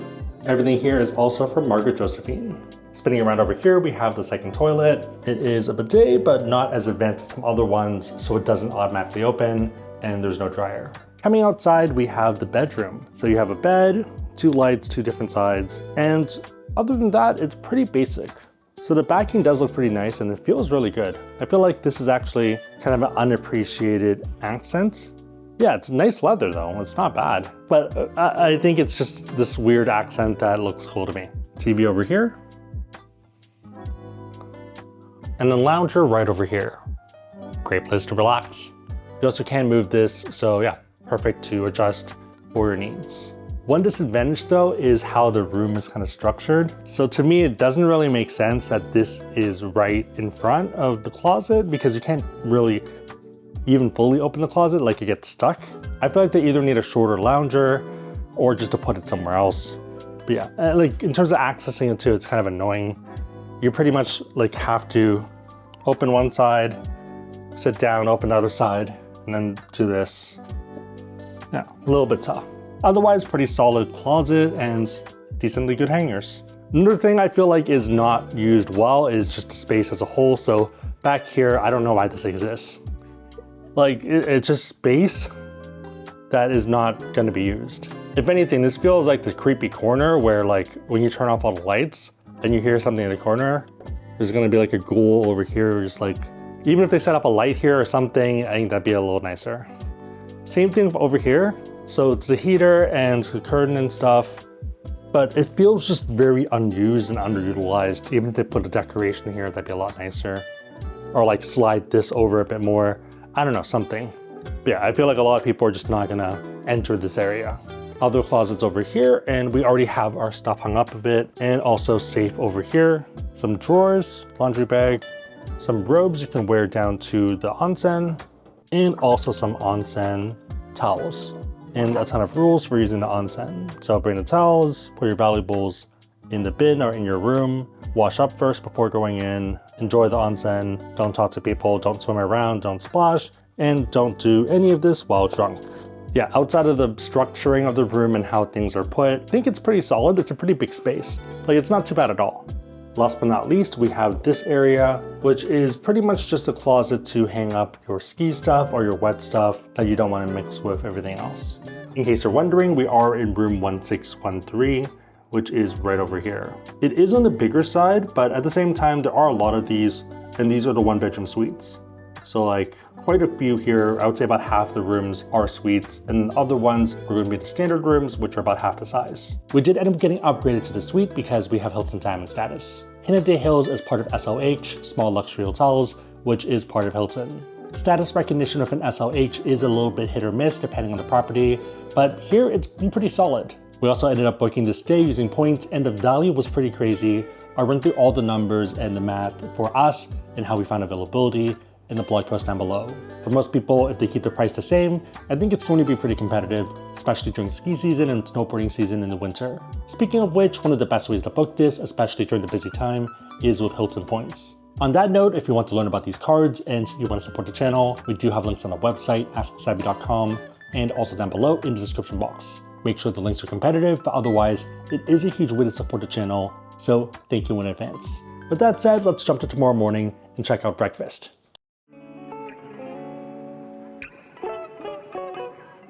Everything here is also from Margaret Josephine. Spinning around over here, we have the second toilet. It is a bidet, but not as advanced as some other ones, so it doesn't automatically open, and there's no dryer. Coming outside, we have the bedroom. So you have a bed, 2 lights, 2 different sides, and other than that, it's pretty basic. So the backing does look pretty nice and it feels really good. I feel like this is actually kind of an unappreciated accent. Yeah, it's nice leather though, it's not bad. But I think it's just this weird accent that looks cool to me. TV over here. And the lounger right over here. Great place to relax. You also can move this, so yeah, perfect to adjust for your needs. One disadvantage though is how the room is kind of structured. So to me, it doesn't really make sense that this is right in front of the closet because you can't really even fully open the closet, like it gets stuck. I feel like they either need a shorter lounger or just to put it somewhere else. But yeah, like in terms of accessing it too, it's kind of annoying. You pretty much like have to open one side, sit down, open the other side, and then do this. Yeah, a little bit tough. Otherwise, pretty solid closet and decently good hangers. Another thing I feel like is not used well is just the space as a whole. So back here, I don't know why this exists. Like it's just space that is not gonna be used. If anything, this feels like the creepy corner where like when you turn off all the lights and you hear something in the corner, there's gonna be like a ghoul over here, just like, even if they set up a light here or something, I think that'd be a little nicer. Same thing over here. So it's the heater and the curtain and stuff, but it feels just very unused and underutilized. Even if they put a decoration here, that'd be a lot nicer. Or like slide this over a bit more. I don't know, something. But yeah, I feel like a lot of people are just not gonna enter this area. Other closets over here, and we already have our stuff hung up a bit, and also safe over here. Some drawers, laundry bag, some robes you can wear down to the onsen, and also some onsen towels. And a ton of rules for using the onsen. So bring the towels, put your valuables in the bin or in your room, wash up first before going in, enjoy the onsen, don't talk to people, don't swim around, don't splash, and don't do any of this while drunk. Yeah, outside of the structuring of the room and how things are put, I think it's pretty solid. It's a pretty big space. Like it's not too bad at all. Last but not least, we have this area, which is pretty much just a closet to hang up your ski stuff or your wet stuff that you don't want to mix with everything else. In case you're wondering, we are in room 1613, which is right over here. It is on the bigger side, but at the same time, there are a lot of these, and these are the 1-bedroom suites. So like quite a few here, I would say about half the rooms are suites, and the other ones are going to be the standard rooms, which are about half the size. We did end up getting upgraded to the suite because we have Hilton Diamond status. Hinode Hills is part of SLH, Small Luxury Hotels, which is part of Hilton. Status recognition of an SLH is a little bit hit or miss depending on the property, but here it's been pretty solid. We also ended up booking this stay using points, and the value was pretty crazy. I'll run through all the numbers and the math for us and how we found availability in the blog post down below. For most people, if they keep the price the same, I think it's going to be pretty competitive, especially during ski season and snowboarding season in the winter. Speaking of which, one of the best ways to book this, especially during the busy time, is with Hilton points. On that note, if you want to learn about these cards and you want to support the channel, we do have links on our website, asksabi.com, and also down below in the description box. Make sure the links are competitive, but otherwise, it is a huge way to support the channel, so thank you in advance. With that said, let's jump to tomorrow morning and check out breakfast.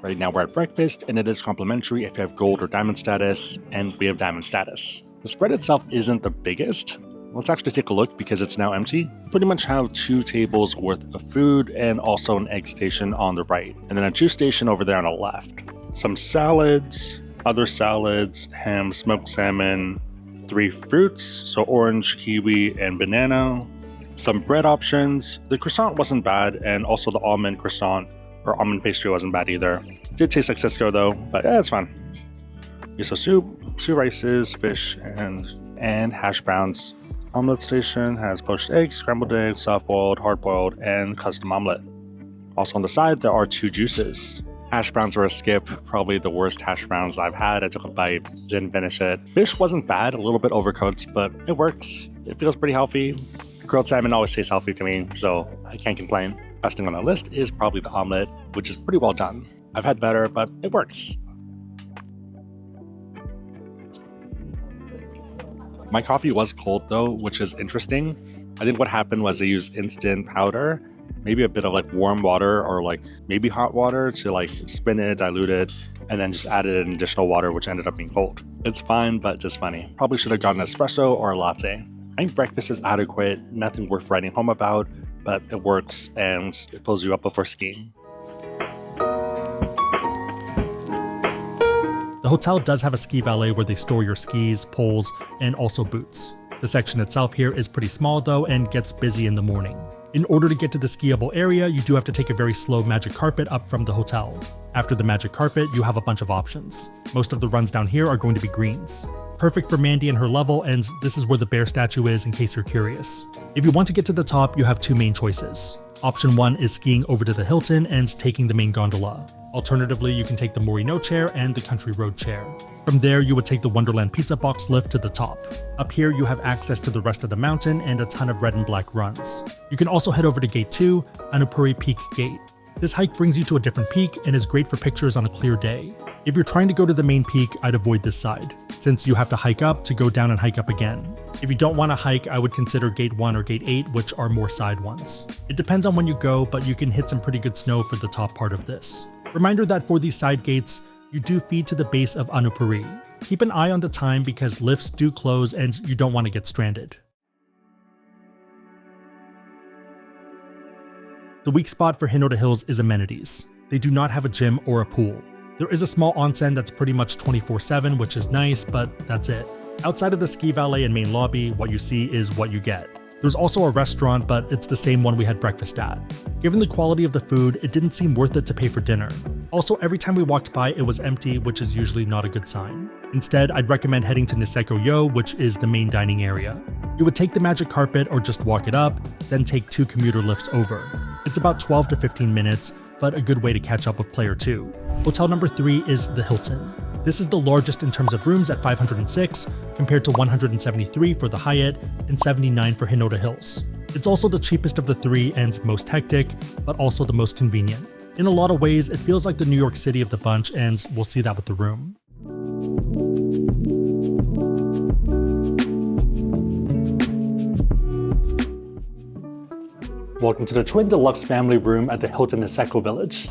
Right now we're at breakfast, and it is complimentary if you have gold or diamond status, and we have diamond status. The spread itself isn't the biggest. Let's actually take a look because it's now empty. Pretty much have 2 tables worth of food and also an egg station on the right, and then a juice station over there on the left. Some salads, other salads, ham, smoked salmon, 3 fruits, so orange, kiwi, and banana. Some bread options. The croissant wasn't bad, and also the almond croissant or almond pastry wasn't bad either. Did taste like Cisco though, but yeah, it's fine. Miso soup, 2 rices, fish, and hash browns. Omelet station has poached eggs, scrambled eggs, soft-boiled, hard-boiled, and custom omelet. Also on the side, there are 2 juices. Hash browns were a skip, probably the worst hash browns I've had. I took a bite, didn't finish it. Fish wasn't bad, a little bit overcooked, but it works. It feels pretty healthy. Grilled salmon always tastes healthy to me, so I can't complain. Best thing on the list is probably the omelet, which is pretty well done. I've had better, but it works. My coffee was cold though, which is interesting. I think what happened was they used instant powder, maybe a bit of like warm water or like maybe hot water to like spin it, dilute it, and then just added an additional water, which ended up being cold. It's fine, but just funny. Probably should have gotten an espresso or a latte. I think breakfast is adequate, nothing worth writing home about, but it works and it fills you up before skiing. The hotel does have a ski valet where they store your skis, poles, and also boots. The section itself here is pretty small though and gets busy in the morning. In order to get to the skiable area, you do have to take a very slow magic carpet up from the hotel. After the magic carpet, you have a bunch of options. Most of the runs down here are going to be greens. Perfect for Mandy and her level, and this is where the bear statue is in case you're curious. If you want to get to the top, you have two main choices. Option 1 is skiing over to the Hilton and taking the main gondola. Alternatively, you can take the Morino chair and the Country Road chair. From there, you would take the Wonderland Pizza Box lift to the top. Up here, you have access to the rest of the mountain and a ton of red and black runs. You can also head over to Gate 2, Annupuri Peak Gate. This hike brings you to a different peak and is great for pictures on a clear day. If you're trying to go to the main peak, I'd avoid this side, since you have to hike up to go down and hike up again. If you don't want to hike, I would consider Gate 1 or Gate 8, which are more side ones. It depends on when you go, but you can hit some pretty good snow for the top part of this. Reminder that for these side gates, you do feed to the base of Annupuri. Keep an eye on the time because lifts do close and you don't want to get stranded. The weak spot for Hinode Hills is amenities. They do not have a gym or a pool. There is a small onsen that's pretty much 24/7, which is nice, but that's it. Outside of the ski valet and main lobby, what you see is what you get. There's also a restaurant, but it's the same one we had breakfast at. Given the quality of the food, it didn't seem worth it to pay for dinner. Also, every time we walked by, it was empty, which is usually not a good sign. Instead, I'd recommend heading to Niseko Yo, which is the main dining area. You would take the magic carpet or just walk it up, then take 2 commuter lifts over. It's about 12 to 15 minutes, but a good way to catch up with player 2. Hotel number 3 is the Hilton. This is the largest in terms of rooms at 506, compared to 173 for the Hyatt and 79 for Hinode Hills. It's also the cheapest of the 3 and most hectic, but also the most convenient. In a lot of ways, it feels like the New York City of the bunch, and we'll see that with the room. Welcome to the Twin Deluxe family room at the Hilton Niseko Village.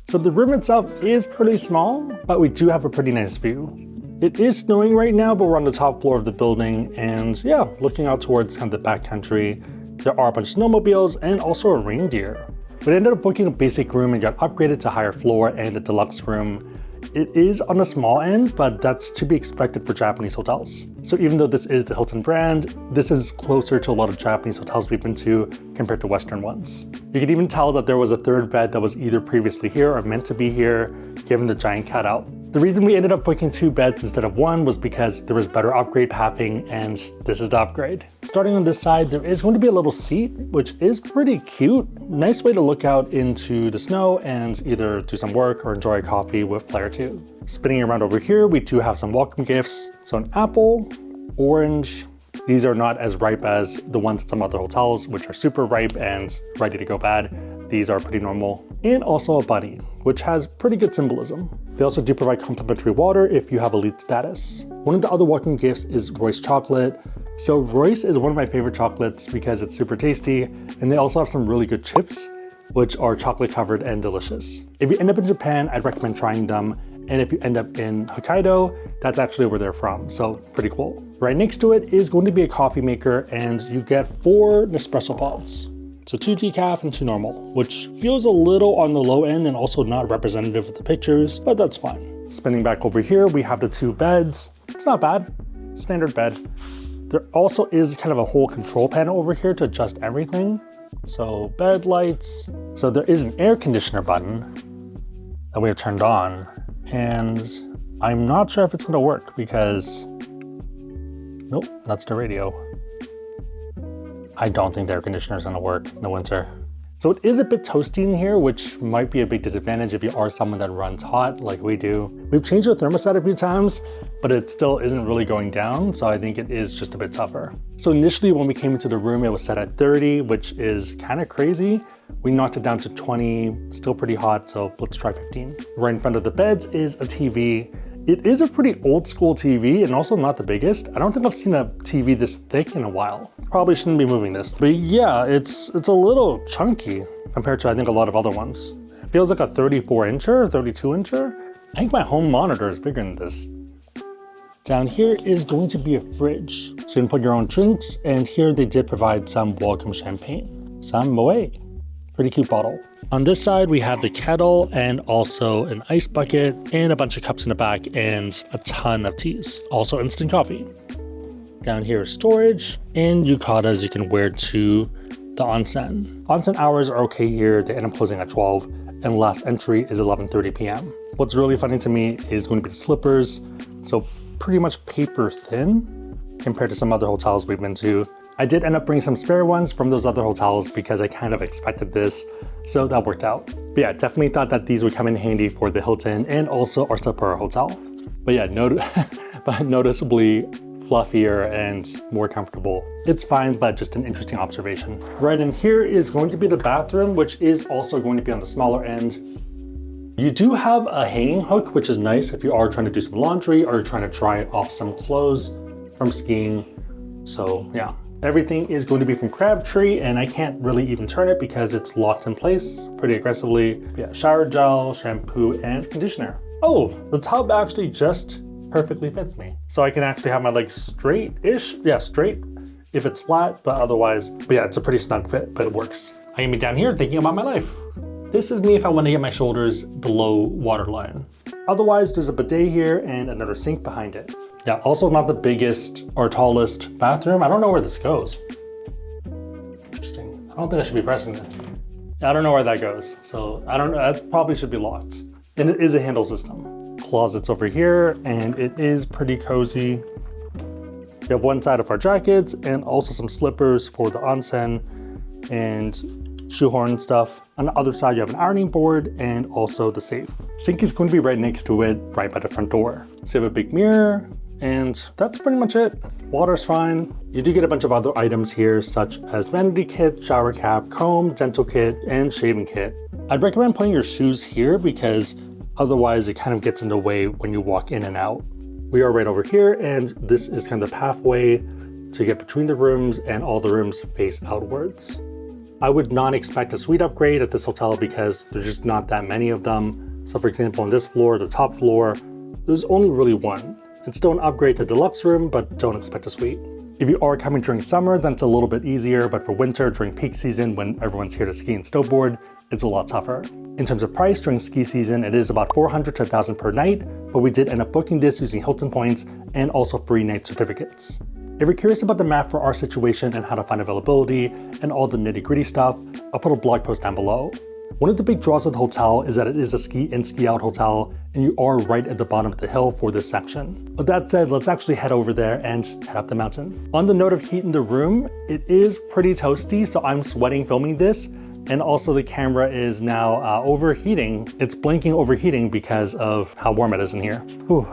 So the room itself is pretty small, but we do have a pretty nice view. It is snowing right now, but we're on the top floor of the building, and yeah, looking out towards kind of the backcountry. There are a bunch of snowmobiles and also a reindeer. We ended up booking a basic room and got upgraded to higher floor and a deluxe room. It is on the small end, but that's to be expected for Japanese hotels. So even though this is the Hilton brand, this is closer to a lot of Japanese hotels we've been to compared to Western ones. You could even tell that there was a third bed that was either previously here or meant to be here, given the giant cutout. The reason we ended up booking 2 beds instead of 1 was because there was better upgrade pathing, and this is the upgrade. Starting on this side, there is going to be a little seat, which is pretty cute. Nice way to look out into the snow and either do some work or enjoy a coffee with player 2. Spinning around over here, we do have some welcome gifts. So an apple, orange. These are not as ripe as the ones at some other hotels, which are super ripe and ready to go bad. These are pretty normal. And also a bunny, which has pretty good symbolism. They also do provide complimentary water if you have elite status. One of the other welcome gifts is Royce chocolate. So Royce is one of my favorite chocolates because it's super tasty, and they also have some really good chips, which are chocolate covered and delicious. If you end up in Japan, I'd recommend trying them. And if you end up in Hokkaido, that's actually where they're from, so pretty cool. Right next to it is going to be a coffee maker, and you get 4 Nespresso pods. So 2 decaf and 2 normal, which feels a little on the low end and also not representative of the pictures, but that's fine. Spinning back over here, we have the 2 beds. It's not bad, standard bed. There also is kind of a whole control panel over here to adjust everything. So bed lights. So there is an air conditioner button that we have turned on, and I'm not sure if it's gonna work because, nope, that's the radio. I don't think the air conditioner is gonna work in the winter. So it is a bit toasty in here, which might be a big disadvantage if you are someone that runs hot like we do. We've changed the thermostat a few times, but it still isn't really going down, so I think it is just a bit tougher. So initially when we came into the room, it was set at 30, which is kind of crazy. We knocked it down to 20, still pretty hot, so let's try 15. Right in front of the beds is a TV, It is a pretty old school TV and also not the biggest. I don't think I've seen a TV this thick in a while. Probably shouldn't be moving this. But yeah, it's a little chunky compared to I think a lot of other ones. It feels like a 34-incher, 32-incher. I think my home monitor is bigger than this. Down here is going to be a fridge. So you can put your own drinks, and here they did provide some welcome champagne. Some Moet. Pretty cute bottle. On this side, we have the kettle and also an ice bucket and a bunch of cups in the back and a ton of teas. Also instant coffee. Down here is storage and yukatas you can wear to the onsen. Onsen hours are okay here. They end up closing at 12 and last entry is 11:30 p.m. What's really funny to me is going to be the slippers. So pretty much paper thin compared to some other hotels we've been to. I did end up bringing some spare ones from those other hotels because I kind of expected this, so that worked out. But yeah, definitely thought that these would come in handy for the Hilton and also our Sapporo hotel. But yeah, noticeably fluffier and more comfortable. It's fine, but just an interesting observation. Right in here is going to be the bathroom, which is also going to be on the smaller end. You do have a hanging hook, which is nice if you are trying to do some laundry or you're trying to dry off some clothes from skiing. So yeah. Everything is going to be from Crabtree, and I can't really even turn it because it's locked in place pretty aggressively. But yeah, shower gel, shampoo, and conditioner. Oh, the tub actually just perfectly fits me. So I can actually have my legs straight-ish. Yeah, straight if it's flat, but otherwise, but yeah, it's a pretty snug fit, but it works. I can be down here thinking about my life. This is me if I want to get my shoulders below waterline. Otherwise, there's a bidet here and another sink behind it. Yeah, also not the biggest or tallest bathroom. I don't know where this goes. Interesting. I don't think I should be pressing it. I don't know where that goes. So I don't know, that probably should be locked. And it is a handle system. Closets over here, and it is pretty cozy. We have one side of our jackets and also some slippers for the onsen and shoehorn stuff. On the other side, you have an ironing board and also the safe. Sink is going to be right next to it, right by the front door. So you have a big mirror, and that's pretty much it. Water's fine. You do get a bunch of other items here, such as vanity kit, shower cap, comb, dental kit, and shaving kit. I'd recommend putting your shoes here because otherwise it kind of gets in the way when you walk in and out. We are right over here, and this is kind of the pathway to get between the rooms, and all the rooms face outwards. I would not expect a suite upgrade at this hotel because there's just not that many of them. So for example, on this floor, the top floor, there's only really one. It's still an upgrade to deluxe room, but don't expect a suite. If you are coming during summer, then it's a little bit easier, but for winter, during peak season, when everyone's here to ski and snowboard, it's a lot tougher. In terms of price, during ski season, it is about $400 to $1,000 per night, but we did end up booking this using Hilton points and also free night certificates. If you're curious about the map for our situation and how to find availability and all the nitty-gritty stuff, I'll put a blog post down below. One of the big draws of the hotel is that it is a ski in, ski out hotel, and you are right at the bottom of the hill for this section. With that said, let's actually head over there and head up the mountain. On the note of heat in the room, it is pretty toasty, so I'm sweating filming this, and also the camera is now overheating. It's blinking overheating because of how warm it is in here. Whew.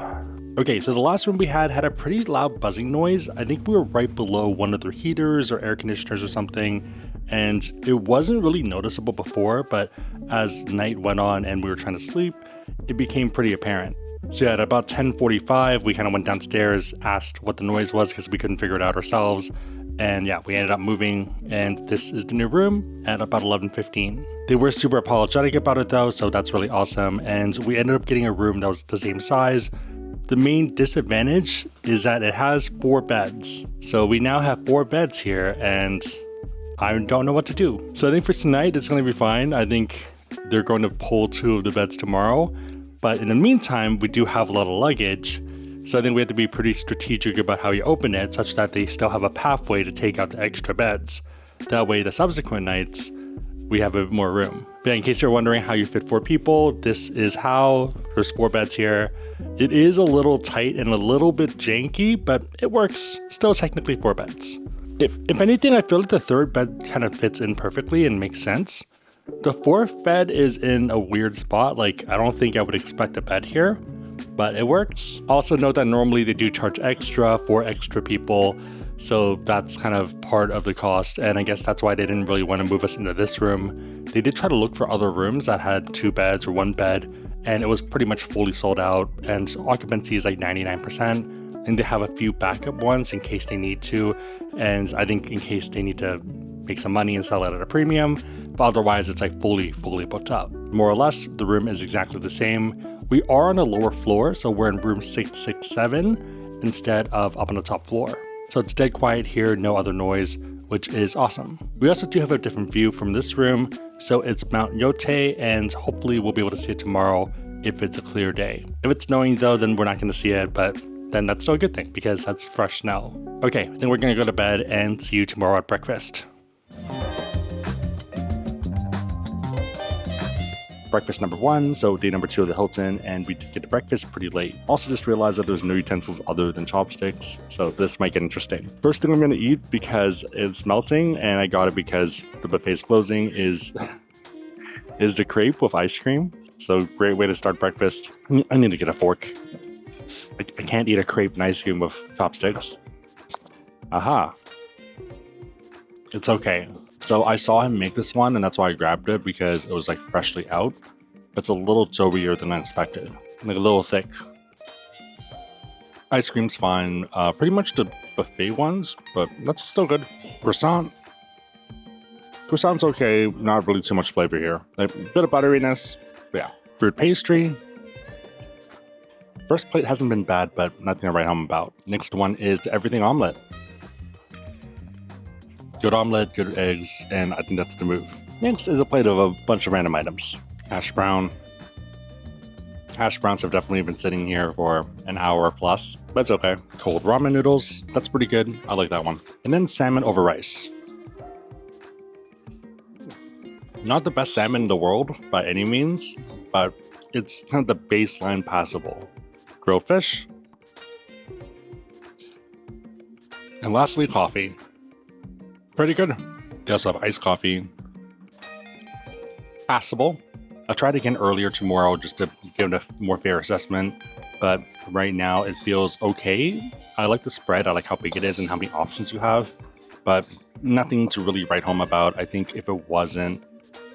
Okay, so the last room we had a pretty loud buzzing noise. I think we were right below one of their heaters or air conditioners or something, and it wasn't really noticeable before, but as night went on and we were trying to sleep, it became pretty apparent. So yeah, at about 10:45, we kind of went downstairs, asked what the noise was because we couldn't figure it out ourselves, and yeah, we ended up moving, and this is the new room at about 11:15. They were super apologetic about it though, so that's really awesome, and we ended up getting a room that was the same size. The main disadvantage is that it has 4 beds. So we now have 4 beds here, and I don't know what to do. So I think for tonight, it's going to be fine. I think they're going to pull 2 of the beds tomorrow. But in the meantime, we do have a lot of luggage. So I think we have to be pretty strategic about how you open it, such that they still have a pathway to take out the extra beds. That way, the subsequent nights, we have a bit more room. But yeah, in case you're wondering how you fit 4 people, this is how. There's 4 beds here. It is a little tight and a little bit janky, but it works. Still technically 4 beds. If anything, I feel like the 3rd bed kind of fits in perfectly and makes sense. The 4th bed is in a weird spot. Like, I don't think I would expect a bed here, but it works. Also note that normally they do charge extra for extra people, so that's kind of part of the cost, and I guess that's why they didn't really want to move us into this room. They did try to look for other rooms that had 2 beds or 1 bed, and it was pretty much fully sold out, and occupancy is like 99%. And they have a few backup ones in case they need to, and I think in case they need to make some money and sell it at a premium, but otherwise it's like fully booked up. More or less, the room is exactly the same. We are on a lower floor, so we're in room 667 instead of up on the top floor. So it's dead quiet here, no other noise, which is awesome. We also do have a different view from this room, so it's Mount Yote, and hopefully we'll be able to see it tomorrow if it's a clear day. If it's snowing though, then we're not going to see it, but then that's still a good thing because that's fresh snow. Okay, then we're going to go to bed and see you tomorrow at breakfast. Breakfast number 1, so day number 2 of the Hilton, and we did get to breakfast pretty late. Also just realized that there's no utensils other than chopsticks, so this might get interesting. First thing I'm going to eat, because it's melting, and I got it because the buffet's closing, is the crepe with ice cream. So great way to start breakfast. I need to get a fork. I can't eat a crepe and ice cream with chopsticks. Aha. It's okay. So I saw him make this one, and that's why I grabbed it, because it was like freshly out. It's a little doughier than I expected, like a little thick. Ice cream's fine, pretty much the buffet ones, but that's still good. Croissant's okay, not really too much flavor here. A bit of butteriness, yeah. Fruit pastry. First plate hasn't been bad, but nothing to write home about. Next one is the everything omelet. Good omelet, good eggs, and I think that's the move. Next is a plate of a bunch of random items. Hash brown. Hash browns have definitely been sitting here for an hour plus, but it's okay. Cold ramen noodles, that's pretty good. I like that one. And then salmon over rice. Not the best salmon in the world by any means, but it's kind of the baseline passable. Grilled fish. And lastly, coffee. Pretty good. They also have iced coffee. Passable. I'll try it again earlier tomorrow just to give it a more fair assessment, but right now it feels okay. I like the spread, I like how big it is and how many options you have, but nothing to really write home about. I think if it wasn't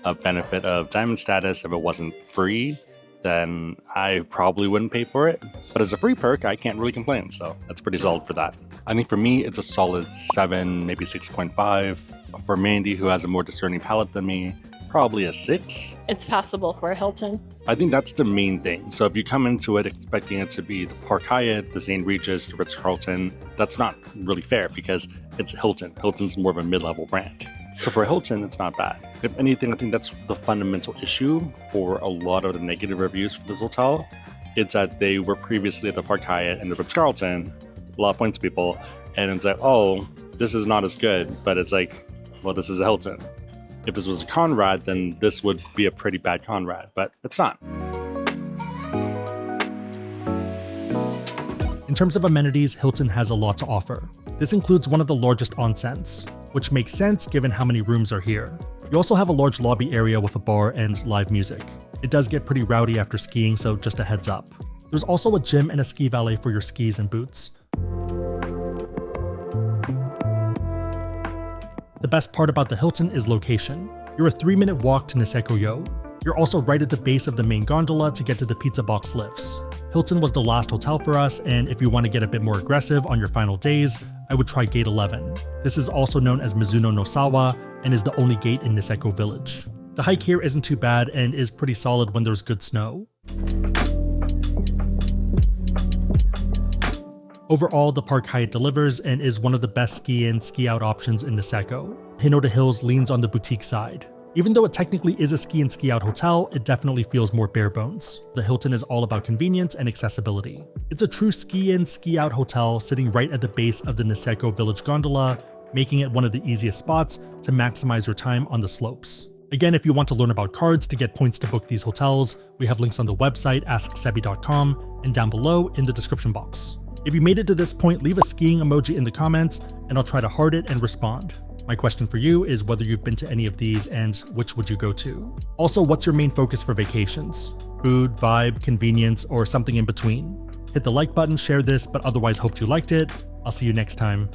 a benefit of diamond status, if it wasn't free, then I probably wouldn't pay for it. But as a free perk, I can't really complain, so that's pretty solid for that. I think for me, it's a solid 7, maybe 6.5. For Mandy, who has a more discerning palate than me, probably a 6. It's passable for a Hilton. I think that's the main thing. So if you come into it expecting it to be the Park Hyatt, the St. Regis, the Ritz-Carlton, that's not really fair because it's Hilton. Hilton's more of a mid-level brand. So for Hilton, it's not bad. If anything, I think that's the fundamental issue for a lot of the negative reviews for this hotel. It's that they were previously at the Park Hyatt and the Ritz-Carlton, a lot of points people, and it's like, oh, this is not as good, but it's like, well, this is a Hilton. If this was a Conrad, then this would be a pretty bad Conrad, but it's not. In terms of amenities, Hilton has a lot to offer. This includes one of the largest onsens, which makes sense given how many rooms are here. You also have a large lobby area with a bar and live music. It does get pretty rowdy after skiing, so just a heads up. There's also a gym and a ski valet for your skis and boots. The best part about the Hilton is location. You're a 3-minute walk to Niseko Yo. You're also right at the base of the main gondola to get to the pizza box lifts. Hilton was the last hotel for us, and if you want to get a bit more aggressive on your final days, I would try Gate 11. This is also known as Mizuno no Sawa and is the only gate in Niseko Village. The hike here isn't too bad and is pretty solid when there's good snow. Overall, the Park Hyatt delivers and is one of the best ski-in, ski-out options in Niseko. Hinode Hills leans on the boutique side. Even though it technically is a ski-in, ski-out hotel, it definitely feels more bare bones. The Hilton is all about convenience and accessibility. It's a true ski-in, ski-out hotel sitting right at the base of the Niseko Village gondola, making it one of the easiest spots to maximize your time on the slopes. Again, if you want to learn about cards to get points to book these hotels, we have links on the website asksebi.com and down below in the description box. If you made it to this point, leave a skiing emoji in the comments and I'll try to heart it and respond. My question for you is whether you've been to any of these and which would you go to? Also, what's your main focus for vacations? Food, vibe, convenience, or something in between? Hit the like button, share this, but otherwise hope you liked it. I'll see you next time.